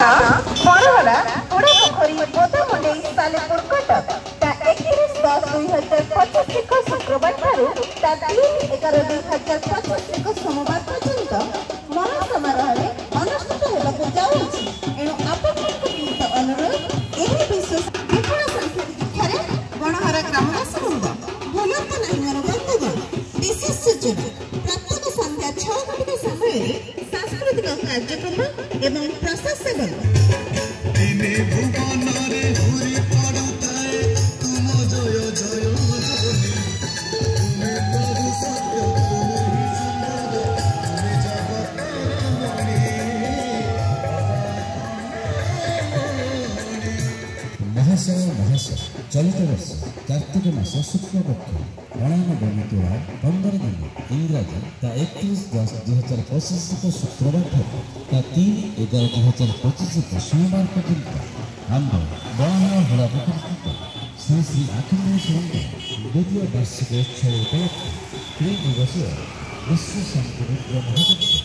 ବରହଡ଼ା ପୋଡ଼ାପୋଖରୀ ବୋଦାମୁଣ୍ଡେଇ ସାଲେପୁର କଟକ ତା 31/10/2025 ଶୁକ୍ରବାର ଠାରୁ ତା 3/11/2025 ସୋମବାର ପର୍ଯ୍ୟନ୍ତ ମହାସମାରୋହରେ ଅନୁଷ୍ଠିତ ହେବାକୁ ଯାଉଛି। ଏଣୁ ଆପଣଙ୍କ ନିମିତ୍ତ ଅନୁରୋଧ ଏହି ବିଶ୍ୱ ବିପୁଳ ସାଂସ୍କୃତିକ ଶିକ୍ଷାରେ ବଣହରା ଗ୍ରାମବାସୀ ବୃନ୍ଦ ଭୁଲନ୍ତୁ ନାହିଁ ମୋର ବନ୍ଧୁଗଣ। ବିଶେଷ ସୂଚନା ପ୍ରତ୍ୟେକ ସନ୍ଧ୍ୟା 6 ଘଟିକା ସମୟରେ ସାଂସ୍କୃତିକ କାର୍ଯ୍ୟକ୍ରମ ଏବଂ ପ୍ରସାଦ ସେବନ। महाशय चलित वर्ष कार्तिक मास शुक्लपक्ष अणानबमी तुला 15 दिन इंग्राजी ता 31/10/2025 शुक्रवार ठारू ता 3/11/2025 सोमवार पर्यंत आम बणहरा हड़ापोखरी स्थित श्री श्री आखंडेश्वर द्वितीय वार्षिक उत्सव उपलक्षे 3 दिवसीय विश्व शांति रुद्र महायज्ञ